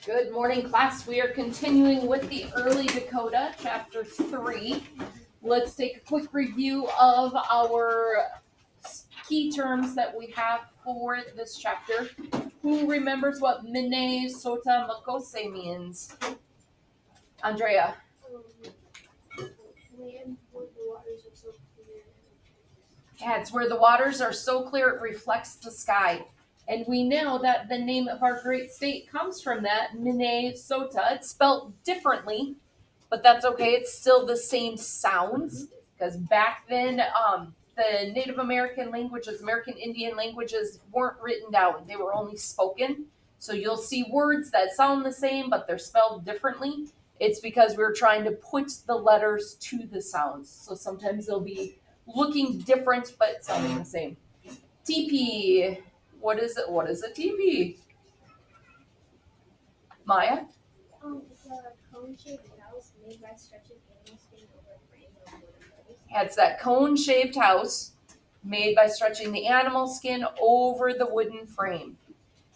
Good morning, class. We are continuing with the Early Dakota, Chapter 3. Let's take a quick review of our key terms that we have for this chapter. Who remembers what Mine Sota Makose means? Andrea. Land where the waters are so clear. Yeah, it's where the waters are so clear it reflects the sky. And we know that the name of our great state comes from that, Minnesota. It's spelled differently, but that's okay. It's still the same sounds. Because back then, the Native American languages, American Indian languages weren't written down. They were only spoken. So you'll see words that sound the same, but they're spelled differently. It's because we're trying to put the letters to the sounds. So sometimes they'll be looking different, but sounding the same. TP. What is it? What is a teepee? Maya? It's a cone-shaped house made by stretching animal skin over a frame of wooden. Yeah, it's that cone-shaped house made by stretching the animal skin over the wooden frame.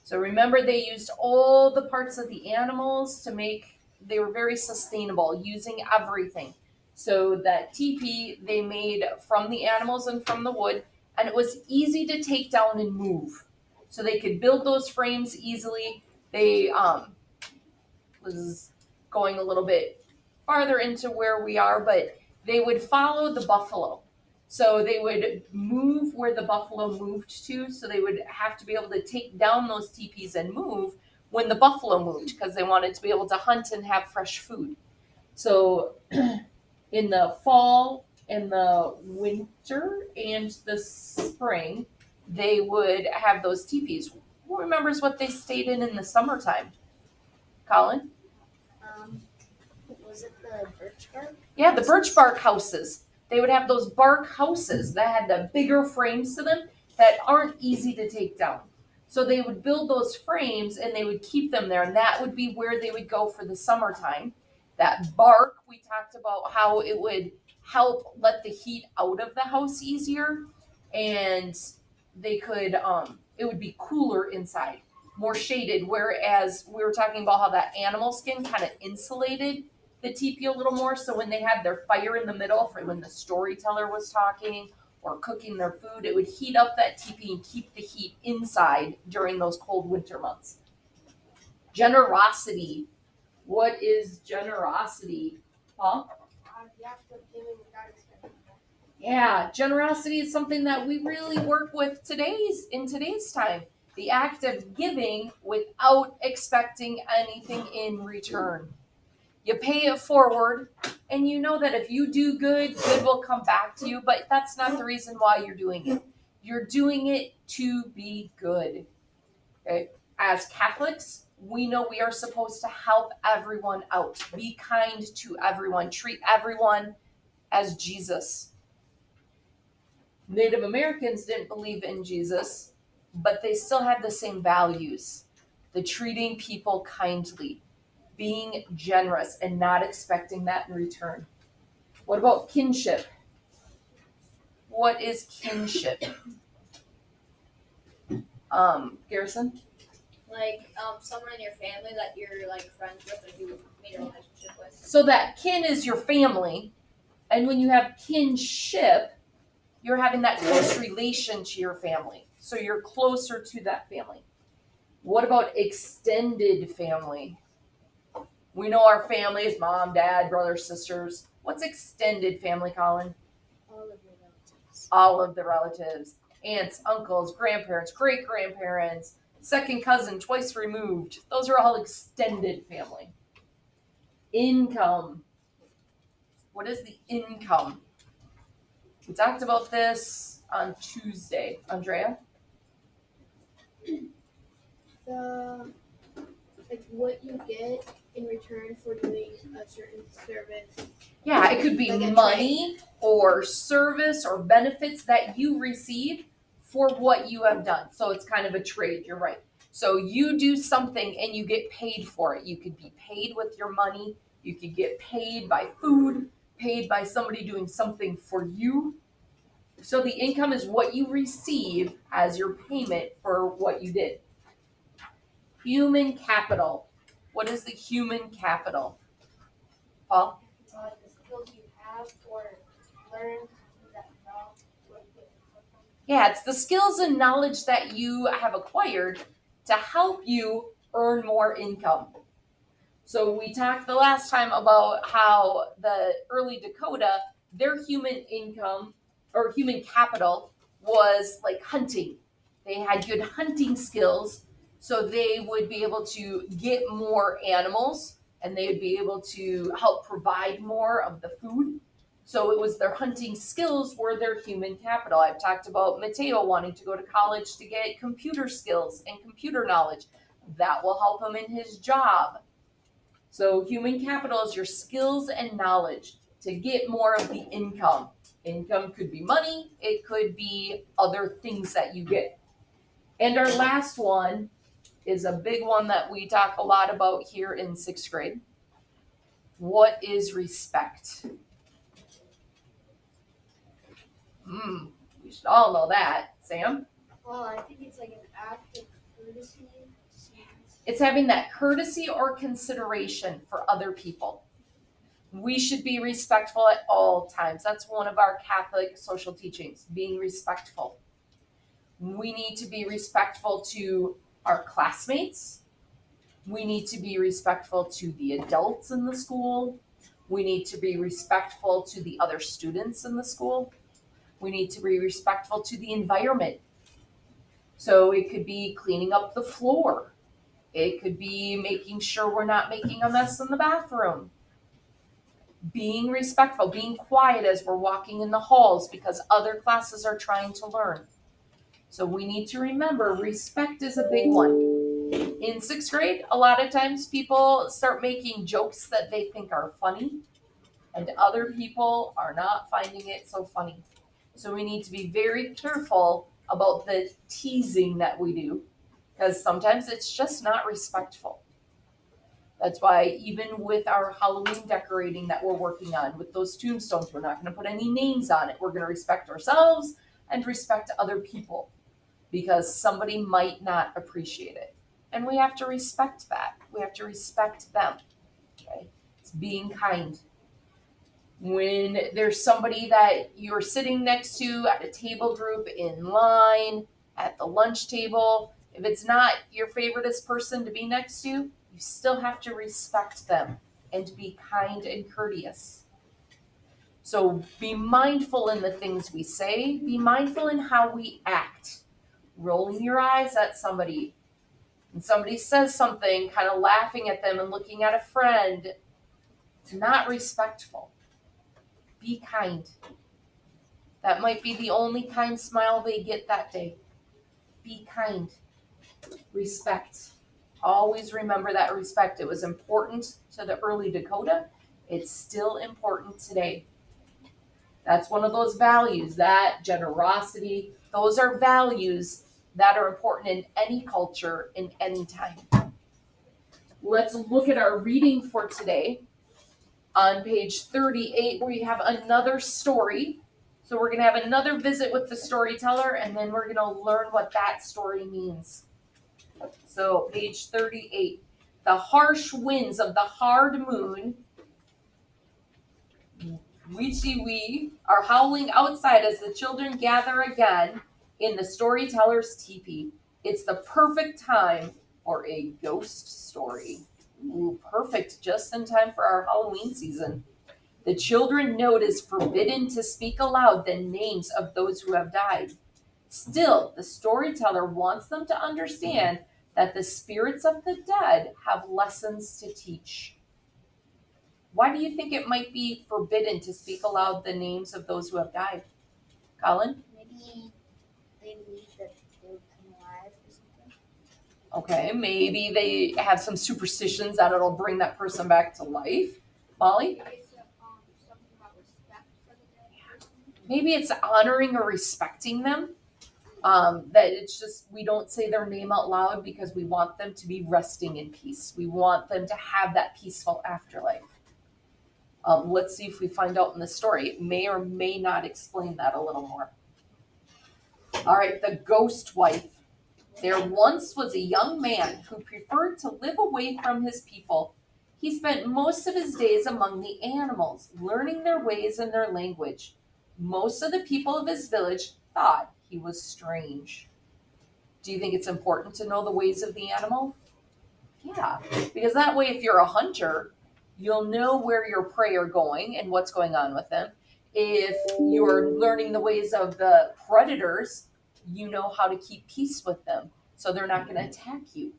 So remember, they used all the parts of the animals to make, they were very sustainable, using everything. So that teepee they made from the animals and from the wood, and it was easy to take down and move. So they could build those frames easily. They was going a little bit farther into where we are, but they would follow the buffalo. So they would move where the buffalo moved to. So they would have to be able to take down those teepees and move when the buffalo moved because they wanted to be able to hunt and have fresh food. So in the fall and the winter and the spring, they would have those teepees. Who remembers what they stayed in the summertime? Colin? Was it the birch bark? Yeah, the birch bark houses. They would have those bark houses that had the bigger frames to them that aren't easy to take down. So they would build those frames and they would keep them there, and that would be where they would go for the summertime. That bark, we talked about how it would help let the heat out of the house easier, and they could it would be cooler inside, more shaded, whereas we were talking about how that animal skin kind of insulated the teepee a little more. So when they had their fire in the middle for when the storyteller was talking or cooking their food, it would heat up that teepee and keep the heat inside during those cold winter months. Generosity. What is generosity? Paul? You have to give it without expecting that. Yeah, generosity is something that we really work with in today's time. The act of giving without expecting anything in return. You pay it forward, and you know that if you do good, good will come back to you, but that's not the reason why you're doing it. You're doing it to be good. Okay? As Catholics, we know we are supposed to help everyone out, be kind to everyone, treat everyone as Jesus. Native Americans didn't believe in Jesus, but they still had the same values. The treating people kindly, being generous and not expecting that in return. What about kinship? What is kinship? Garrison? Someone in your family that you're friends with and you made a relationship with. So that kin is your family, and when you have kinship, you're having that close relation to your family. So you're closer to that family. What about extended family? We know our family is mom, dad, brothers, sisters. What's extended family, Colin? All of your relatives. All of the relatives. Aunts, uncles, grandparents, great-grandparents, second cousin, twice removed. Those are all extended family. Income. What is the income? We talked about this on Tuesday. Andrea? What you get in return for doing a certain service. Yeah, it could be money or service or benefits that you receive for what you have done. So it's kind of a trade, you're right. So you do something and you get paid for it. You could be paid with your money. You could get paid by food, paid by somebody doing something for you. So the income is what you receive as your payment for what you did. Human capital. What is the human capital? Paul? The skills you have or learn that know what you Yeah, it's the skills and knowledge that you have acquired to help you earn more income. So we talked the last time about how the early Dakota, their human income or human capital was like hunting. They had good hunting skills, so they would be able to get more animals and they would be able to help provide more of the food. So it was their hunting skills were their human capital. I've talked about Mateo wanting to go to college to get computer skills and computer knowledge. That will help him in his job. So human capital is your skills and knowledge to get more of the income. Income could be money, it could be other things that you get. And our last one is a big one that we talk a lot about here in 6th grade. What is respect? We should all know that. Sam? Well, I think it's like an act of courtesy. It's having that courtesy or consideration for other people. We should be respectful at all times. That's one of our Catholic social teachings, being respectful. We need to be respectful to our classmates. We need to be respectful to the adults in the school. We need to be respectful to the other students in the school. We need to be respectful to the environment. So it could be cleaning up the floor. It could be making sure we're not making a mess in the bathroom. Being respectful, being quiet as we're walking in the halls because other classes are trying to learn. So we need to remember respect is a big one. In 6th grade, a lot of times people start making jokes that they think are funny, and other people are not finding it so funny. So we need to be very careful about the teasing that we do, because sometimes it's just not respectful. That's why even with our Halloween decorating that we're working on, with those tombstones, we're not going to put any names on it. We're going to respect ourselves and respect other people, because somebody might not appreciate it. And we have to respect that. We have to respect them. Okay? It's being kind. When there's somebody that you're sitting next to at a table group, in line, at the lunch table, if it's not your favoriteest person to be next to, you still have to respect them and be kind and courteous. So be mindful in the things we say. Be mindful in how we act. Rolling your eyes at somebody, and somebody says something, kind of laughing at them and looking at a friend, it's not respectful. Be kind. That might be the only kind smile they get that day. Be kind. Respect. Always remember that respect. It was important to the early Dakota. It's still important today. That's one of those values, that generosity. Those are values that are important in any culture, in any time. Let's look at our reading for today. On page 38, we have another story. So we're going to have another visit with the storyteller, and then we're going to learn what that story means. So page 38. The harsh winds of the hard moon, we are howling outside as the children gather again in the storyteller's teepee. It's the perfect time for a ghost story. Ooh, perfect, just in time for our Halloween season. The children know it is forbidden to speak aloud the names of those who have died. Still, the storyteller wants them to understand that the spirits of the dead have lessons to teach. Why do you think it might be forbidden to speak aloud the names of those who have died? Colin? Maybe they believe that they'll come alive or something. Okay, maybe they have some superstitions that it'll bring that person back to life. Molly? Maybe it's something about respect for the dead person. Maybe it's honoring or respecting them. That it's just, we don't say their name out loud because we want them to be resting in peace. We want them to have that peaceful afterlife. Let's see if we find out in the story. It may or may not explain that a little more. All right, the ghost wife. There once was a young man who preferred to live away from his people. He spent most of his days among the animals, learning their ways and their language. Most of the people of his village thought he was strange. Do you think it's important to know the ways of the animal? Yeah, because that way, if you're a hunter, you'll know where your prey are going and what's going on with them. If you're learning the ways of the predators, you know how to keep peace with them so they're not going to attack you.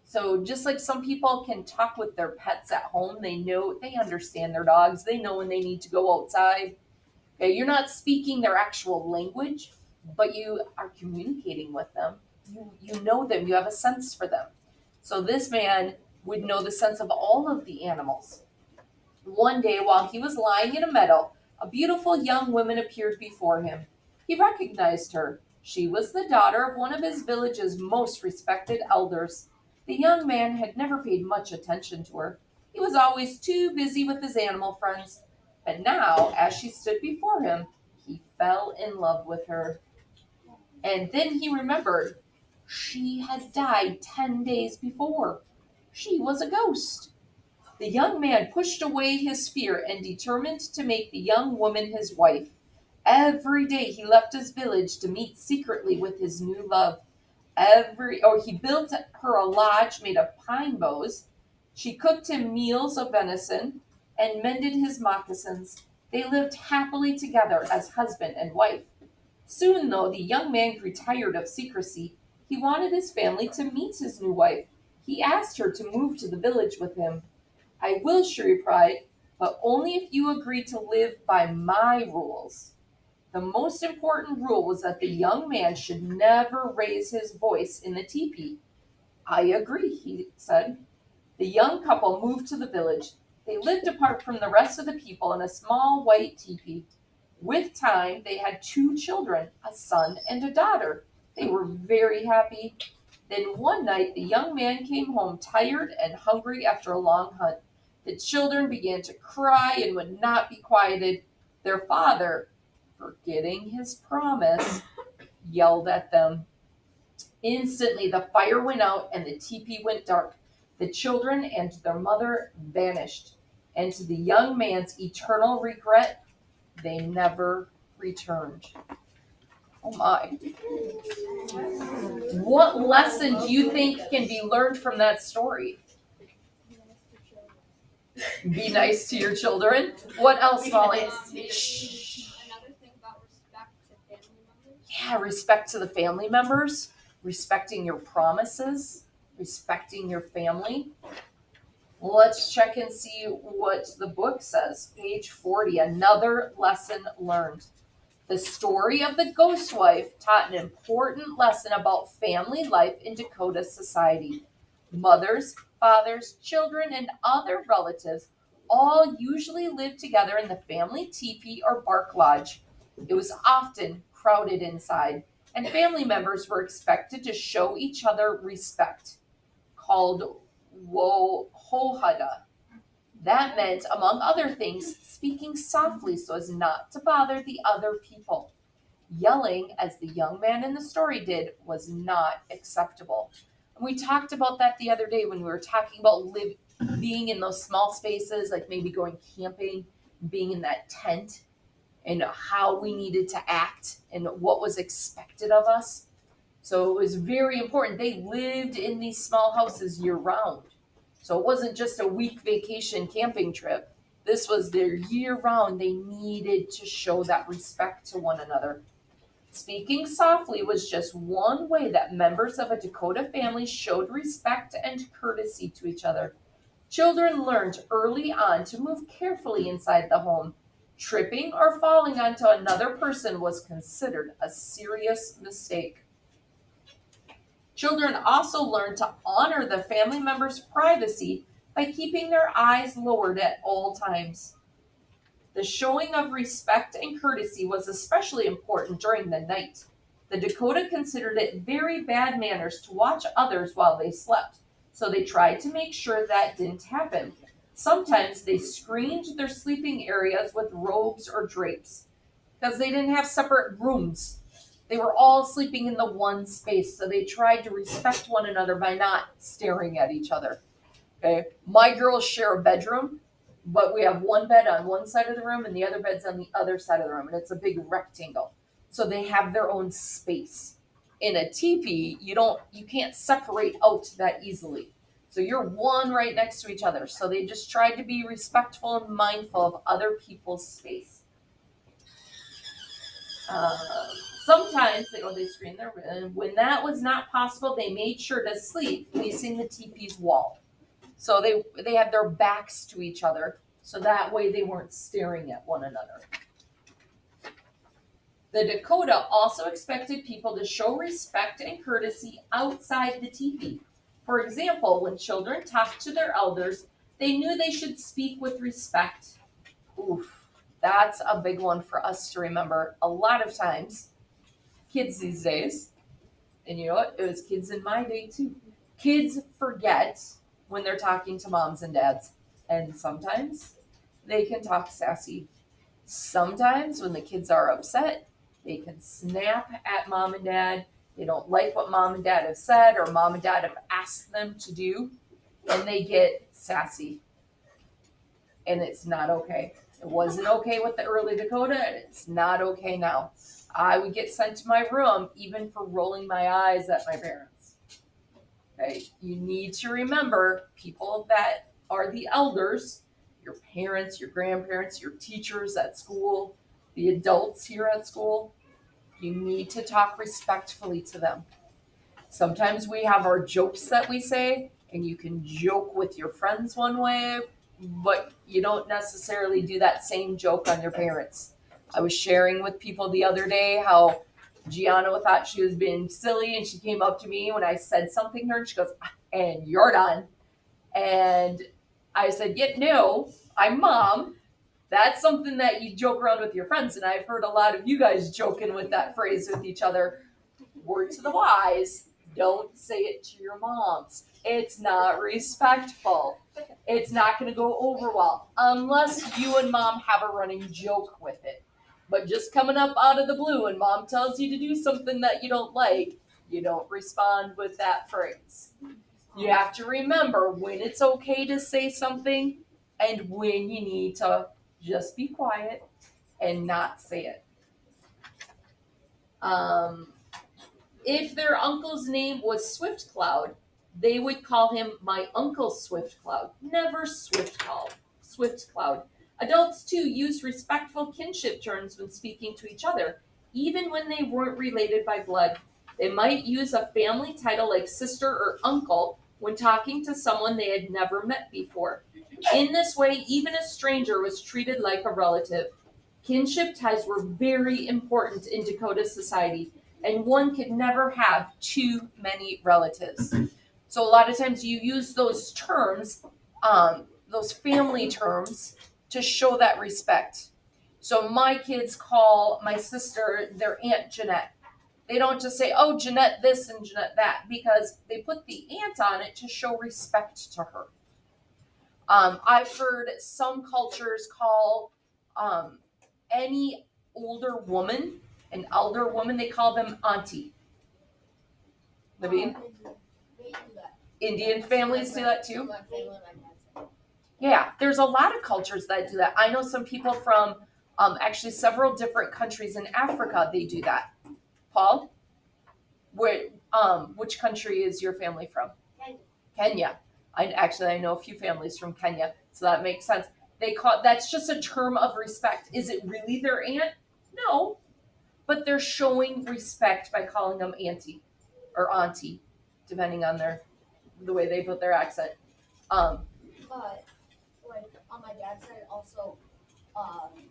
So just like some people can talk with their pets at home, they understand their dogs, they know when they need to go outside. Okay, you're not speaking their actual language, but you are communicating with them. You know them, you have a sense for them. So this man would know the sense of all of the animals. One day, while he was lying in a meadow, a beautiful young woman appeared before him. He recognized her. She was the daughter of one of his village's most respected elders. The young man had never paid much attention to her. He was always too busy with his animal friends. But now, as she stood before him, he fell in love with her. And then he remembered she had died 10 days before. She was a ghost. The young man pushed away his fear and determined to make the young woman his wife. Every day he left his village to meet secretly with his new love. He built her a lodge made of pine boughs. She cooked him meals of venison and mended his moccasins. They lived happily together as husband and wife. Soon, though, the young man grew tired of secrecy. He wanted his family to meet his new wife. He asked her to move to the village with him. I will, she replied, but only if you agree to live by my rules. The most important rule was that the young man should never raise his voice in the teepee. I agree, he said. The young couple moved to the village. They lived apart from the rest of the people in a small white teepee. With time, they had 2 children, a son and a daughter. They were very happy. Then one night, the young man came home tired and hungry after a long hunt. The children began to cry and would not be quieted. Their father, forgetting his promise, yelled at them. Instantly, the fire went out and the teepee went dark. The children and their mother vanished. And to the young man's eternal regret, they never returned. Oh my. What lesson do you think can be learned from that story? Be nice to your children. What else, Molly? Shh. Another thing about respect to family members. Yeah, respect to the family members, respecting your promises, respecting your family. Let's check and see what the book says. Page 40, another lesson learned. The story of the ghost wife taught an important lesson about family life in Dakota society. Mothers, fathers, children, and other relatives all usually lived together in the family teepee or bark lodge. It was often crowded inside, and family members were expected to show each other respect, called wohohada. That meant, among other things, speaking softly so as not to bother the other people. Yelling, as the young man in the story did, was not acceptable. And we talked about that the other day when we were talking about being in those small spaces, like maybe going camping, being in that tent, and how we needed to act and what was expected of us. So it was very important. They lived in these small houses year round. So it wasn't just a week vacation camping trip. This was their year round. They needed to show that respect to one another. Speaking softly was just one way that members of a Dakota family showed respect and courtesy to each other. Children learned early on to move carefully inside the home. Tripping or falling onto another person was considered a serious mistake. Children also learned to honor the family member's privacy by keeping their eyes lowered at all times. The showing of respect and courtesy was especially important during the night. The Dakota considered it very bad manners to watch others while they slept, so they tried to make sure that didn't happen. Sometimes they screened their sleeping areas with robes or drapes because they didn't have separate rooms. They were all sleeping in the one space, so they tried to respect one another by not staring at each other. Okay, my girls share a bedroom, but we have one bed on one side of the room and the other bed's on the other side of the room, and it's a big rectangle. So they have their own space. In a teepee, you can't separate out that easily. So you're one right next to each other. So they just tried to be respectful and mindful of other people's space. Sometimes they screen their room. When that was not possible, they made sure to sleep facing the teepee's wall. So they had their backs to each other, so that way they weren't staring at one another. The Dakota also expected people to show respect and courtesy outside the teepee. For example, when children talked to their elders, they knew they should speak with respect. Oof, that's a big one for us to remember. A lot of times, kids these days, and you know what? It was kids in my day too. Kids forget when they're talking to moms and dads. And sometimes they can talk sassy. Sometimes when the kids are upset, they can snap at mom and dad. They don't like what mom and dad have said or mom and dad have asked them to do, and they get sassy. And it's not okay. It wasn't okay with the early Dakota, and it's not okay now. I would get sent to my room even for rolling my eyes at my parents. Okay, you need to remember people that are the elders, your parents, your grandparents, your teachers at school, the adults here at school. You need to talk respectfully to them. Sometimes we have our jokes that we say, and you can joke with your friends one way, but you don't necessarily do that same joke on your parents. I was sharing with people the other day how Gianna thought she was being silly, and she came up to me when I said something to her, and she goes, "And you're done." And I said, "Yeah, no, I'm mom. That's something that you joke around with your friends." And I've heard a lot of you guys joking with that phrase with each other. Word to the wise, don't say it to your moms. It's not respectful. It's not going to go over well unless you and mom have a running joke with it. But just coming up out of the blue and mom tells you to do something that you don't like, you don't respond with that phrase. You have to remember when it's okay to say something and when you need to just be quiet and not say it. If their uncle's name was Swift Cloud, they would call him my Uncle Swift Cloud, never Swift Cloud. Adults, too, used respectful kinship terms when speaking to each other, even when they weren't related by blood. They might use a family title like sister or uncle when talking to someone they had never met before. In this way, even a stranger was treated like a relative. Kinship ties were very important in Dakota society, and one could never have too many relatives. So a lot of times you use those terms, those family terms, to show that respect. So my kids call my sister their Aunt Jeanette. They don't just say, "Oh, Jeanette this and Jeanette that," because they put the aunt on it to show respect to her. I've heard some cultures call any older woman, an elder woman, they call them auntie. Naveen? Indian families do that too? Yeah, there's a lot of cultures that do that. I know some people from actually several different countries in Africa, they do that. Paul? Which country is your family from? Kenya. I know a few families from Kenya, so that makes sense. That's just a term of respect. Is it really their aunt? No, but they're showing respect by calling them auntie or auntie, depending on the way they put their accent. But like on my dad's side, also,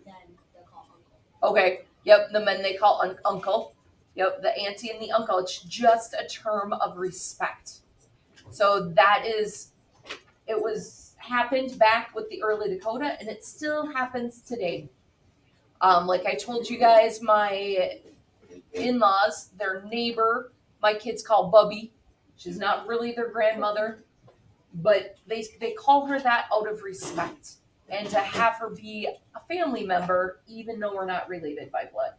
then they call uncle. Okay. Yep. The men they call uncle. Yep. The auntie and the uncle. It's just a term of respect. So it was happened back with the early Dakota, and it still happens today. Like I told you guys, my in-laws, their neighbor, my kids call Bubby. She's not really their grandmother, but they call her that out of respect and to have her be a family member, even though we're not related by blood.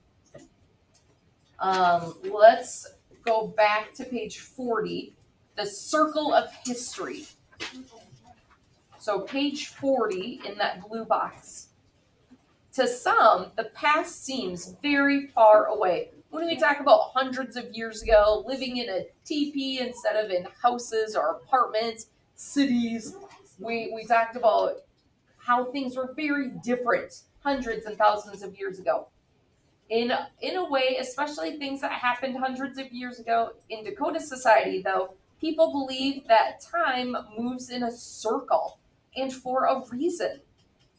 Let's go back to page 40, the circle of history. So page 40 in that blue box. To some, the past seems very far away. When we talk about hundreds of years ago, living in a teepee instead of in houses or apartments, cities, we talked about how things were very different hundreds and thousands of years ago. In a way, especially things that happened hundreds of years ago in Dakota society, though, people believe that time moves in a circle, and for a reason.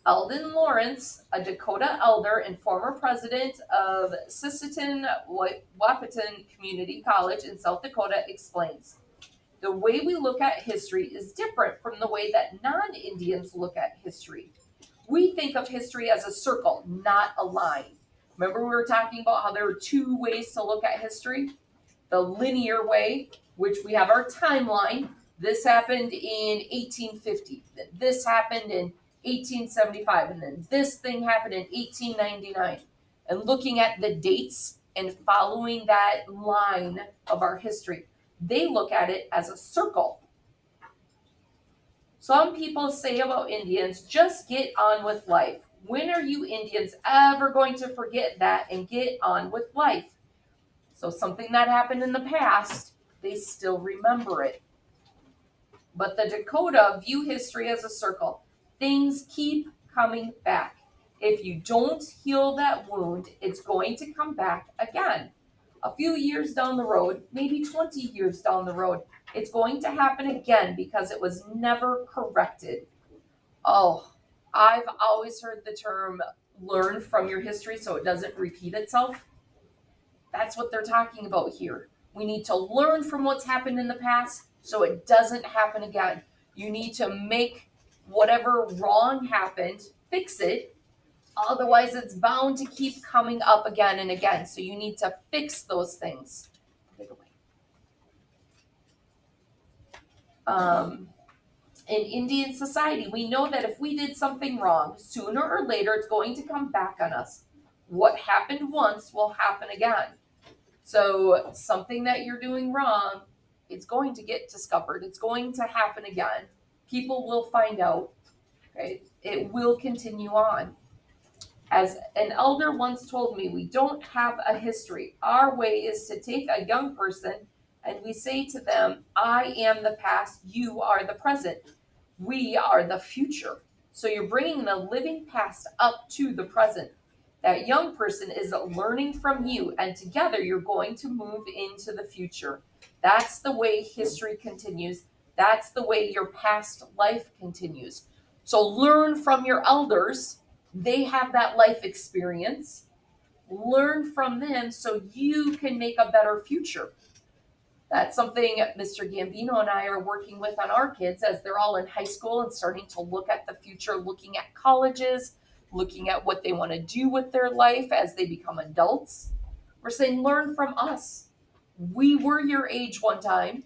Eldon Lawrence, a Dakota elder and former president of Sisseton Wahpeton Community College in South Dakota, explains. The way we look at history is different from the way that non-Indians look at history. We think of history as a circle, not a line. Remember we were talking about how there are two ways to look at history? The linear way, which we have our timeline. This happened in 1850. This happened in 1875. And then this thing happened in 1899. And looking at the dates and following that line of our history, they look at it as a circle. Some people say about Indians, just get on with life. When are you Indians ever going to forget that and get on with life? So something that happened in the past, they still remember it. But the Dakota view history as a circle. Things keep coming back. If you don't heal that wound, it's going to come back again. A few years down the road, maybe 20 years down the road, it's going to happen again because it was never corrected. Oh, I've always heard the term learn from your history so it doesn't repeat itself. That's what they're talking about here. We need to learn from what's happened in the past so it doesn't happen again. You need to make whatever wrong happened, fix it. Otherwise, it's bound to keep coming up again and again. So you need to fix those things. In Indian society, we know that if we did something wrong, sooner or later it's going to come back on us. What happened once will happen again. So something that you're doing wrong, it's going to get discovered. It's going to happen again. People will find out. Right? It will continue on. As an elder once told me, we don't have a history. Our way is to take a young person and we say to them, I am the past, you are the present. We are the future. So you're bringing the living past up to the present. That young person is learning from you, and together you're going to move into the future. That's the way history continues. That's the way your past life continues. So learn from your elders. They have that life experience. Learn from them so you can make a better future. That's something Mr. Gambino and I are working with on our kids as they're all in high school and starting to look at the future, looking at colleges, looking at what they want to do with their life as they become adults. We're saying, learn from us. We were your age one time.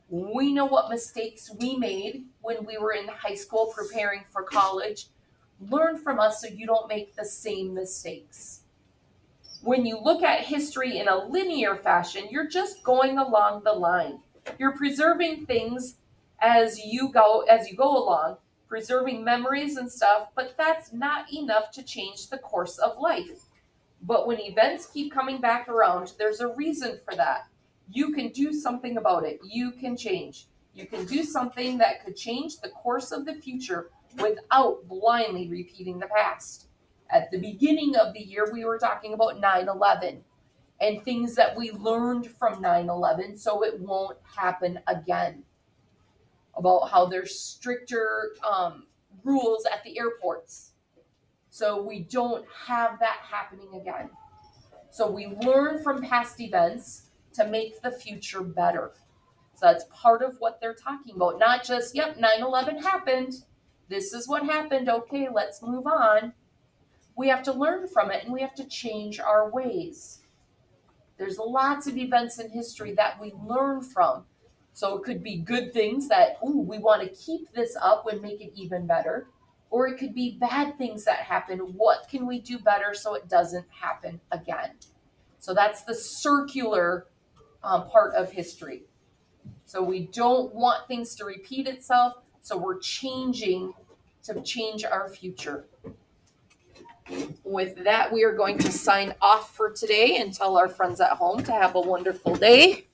We know what mistakes we made when we were in high school preparing for college. Learn from us so you don't make the same mistakes. When you look at history in a linear fashion, you're just going along the line. You're preserving things as you go along, preserving memories and stuff, but that's not enough to change the course of life. But when events keep coming back around, there's a reason for that. You can do something about it. You can change. You can do something that could change the course of the future without blindly repeating the past. At the beginning of the year, we were talking about 9/11 and things that we learned from 9/11 so it won't happen again. About how there's stricter rules at the airports. So we don't have that happening again. So we learn from past events to make the future better. So that's part of what they're talking about. Not just, yep, 9/11 happened. This is what happened. Okay, let's move on. We have to learn from it and we have to change our ways. There's lots of events in history that we learn from. So it could be good things that, we want to keep this up and make it even better. Or it could be bad things that happen. What can we do better so it doesn't happen again? So that's the circular part of history. So we don't want things to repeat itself. So we're changing to change our future. With that, we are going to sign off for today and tell our friends at home to have a wonderful day.